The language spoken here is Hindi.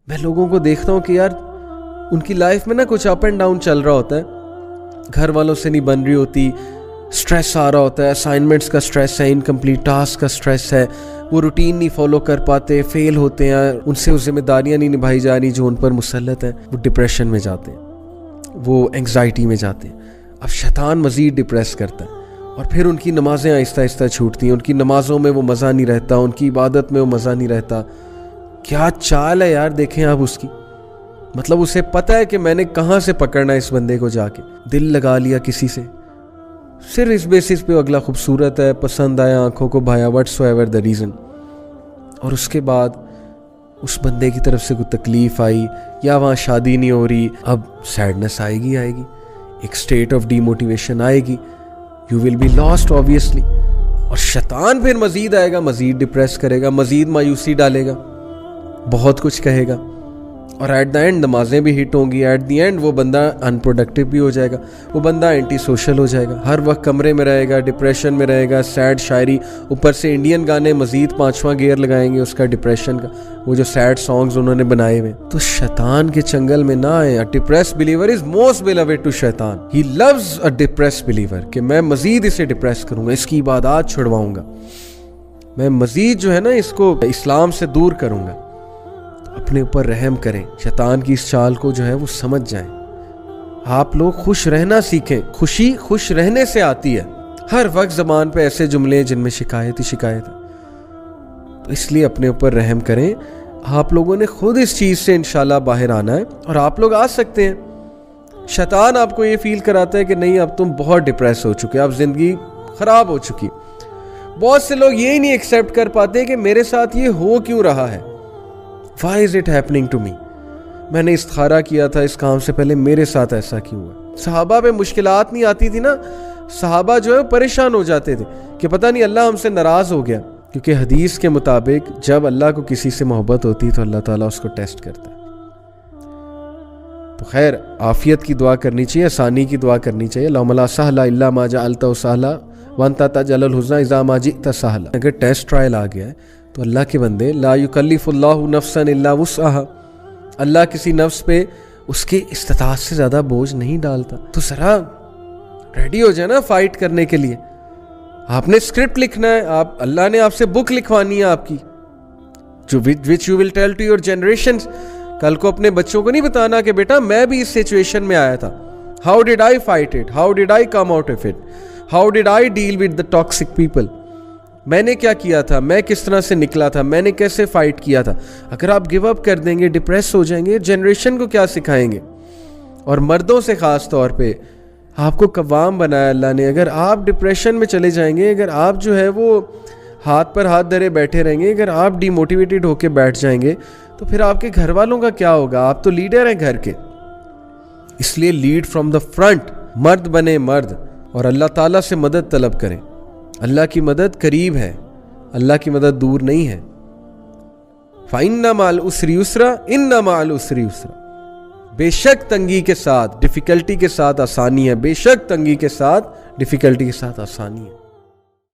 मैं लोगों को देखता हूँ कि यार उनकी लाइफ में ना कुछ अप एंड डाउन चल रहा होता है, घर वालों से नहीं बन रही होती, स्ट्रेस आ रहा होता है, असाइनमेंट्स का स्ट्रेस है, इनकम्प्लीट टास्क का स्ट्रेस है, वो रूटीन नहीं फॉलो कर पाते, फेल होते हैं, उनसे वो जिम्मेदारियाँ नहीं निभाई जा रही जो उन पर मुसल्लत है, वो डिप्रेशन में जाते हैं, वो एंग्जाइटी में जाते हैं। अब शैतान मज़ीद डिप्रेस करता है और फिर उनकी नमाज़ें आहिस्ता आहिस्ता छूटती हैं, उनकी नमाज़ों में वो मज़ा नहीं रहता, उनकी इबादत में वो मज़ा नहीं रहता। क्या चाल है यार, देखें आप उसकी। मतलब उसे पता है कि मैंने कहाँ से पकड़ना है इस बंदे को, जाके दिल लगा लिया किसी से सिर्फ इस बेसिस पे अगला खूबसूरत है, पसंद आया, आंखों को भाया, व्हाट्सएवर द रीज़न, और उसके बाद उस बंदे की तरफ से कोई तकलीफ आई या वहाँ शादी नहीं हो रही, अब सैडनेस आएगी, एक स्टेट ऑफ डीमोटिवेशन आएगी, you will be lost obviously. और शैतान फिर मज़ीद आएगा, मज़ीद डिप्रेस करेगा, मज़ीद मायूसी डालेगा, बहुत कुछ कहेगा, और एट द एंड नमाजें भी हिट होंगी, एट द एंड वो बंदा अनप्रोडक्टिव भी हो जाएगा, वो बंदा एंटी सोशल हो जाएगा, हर वक्त कमरे में रहेगा, डिप्रेशन में रहेगा, सैड शायरी, ऊपर से इंडियन गाने मज़ीद 5वां गियर लगाएंगे उसका डिप्रेशन का, वो जो सैड सॉन्ग्स उन्होंने बनाए हुए। तो शैतान के चंगल में ना आए। A depressed believer is most beloved to शैतान, he loves a depressed believer, कि मैं मज़ीद इसे डिप्रेस करूँगा, इसकी इबादत छुड़वाऊँगा, मैं मज़ीद जो है ना इसको इस्लाम से दूर करूँगा। अपने ऊपर रहम करें, शैतान की इस चाल को जो है वो समझ जाएं। आप लोग खुश रहना सीखें, खुशी खुश रहने से आती है। हर वक्त ज़बान पे ऐसे जुमले जिनमें शिकायत ही शिकायत है, तो इसलिए अपने ऊपर रहम करें। आप लोगों ने खुद इस चीज़ से इंशाल्लाह बाहर आना है, और आप लोग आ सकते हैं। शैतान आपको ये फील कराता है कि नहीं अब तुम बहुत डिप्रेस हो चुके, अब ज़िंदगी ख़राब हो चुकी। बहुत से लोग ये ही नहीं एक्सेप्ट कर पाते कि मेरे साथ ये हो क्यों रहा है, Why is it happening to me? मैंने इस्तिखारा किया था इस काम से पहले, मेरे साथ ऐसा क्यों हुआ। सहाबा पे मुश्किलात नहीं आती थी ना, सहाबा जो है परेशान हो जाते थे कि पता नहीं अल्लाह हमसे नाराज़ हो गया, क्योंकि हदीस के मुताबिक जब अल्लाह को किसी से मोहब्बत होती तो अल्लाह ताला उसको टेस्ट करता है। तो खैर आफियत की दुआ करनी चाहिए, आसानी की दुआ करनी चाहिए। लौमला सहला इल्ला मा जअलता सहला वंता तजअलुल हुज़्ना इज़ा मा जिअता सहला। अगर टेस्ट ट्रायल आ गया है तो अल्लाह के बंदे, ला युकल्लिफुल्लाहु नफ्सन इल्ला वुस्अहा, अल्लाह किसी नफ्स पे उसके इस्तिताअत से ज़्यादा बोझ नहीं डालता। तो ज़रा रेडी हो जाए ना फाइट करने के लिए। आपने स्क्रिप्ट लिखना है, आप अल्लाह ने आपसे बुक लिखवानी है आपकी, जो which you will tell to your generation. कल को अपने बच्चों को नहीं बताना कि बेटा मैं भी इस सिचुएशन में आया था, how did I fight it, how did I come out of it, how did I deal with the toxic people, मैंने क्या किया था, मैं किस तरह से निकला था, मैंने कैसे फाइट किया था। अगर आप गिव अप कर देंगे, डिप्रेस हो जाएंगे, जनरेशन को क्या सिखाएंगे। और मर्दों से ख़ास तौर पे आपको कव्वाम बनाया अल्लाह ने। अगर आप डिप्रेशन में चले जाएंगे, अगर आप जो है वो हाथ पर हाथ धरे बैठे रहेंगे, अगर आप डीमोटिवेटेड होकर बैठ जाएंगे, तो फिर आपके घर वालों का क्या होगा। आप तो लीडर हैं घर के, इसलिए लीड फ्रॉम द फ्रंट, मर्द बने मर्द, और अल्लाह ताला से मदद तलब करें। अल्लाह की मदद करीब है, अल्लाह की मदद दूर नहीं है। फ़इन्ना मअल उसरि युस्रा इन्ना मअल उसरि युस्रा, बेशक तंगी के साथ, डिफ़िकल्टी के साथ आसानी है, बेशक तंगी के साथ, डिफ़िकल्टी के साथ आसानी है।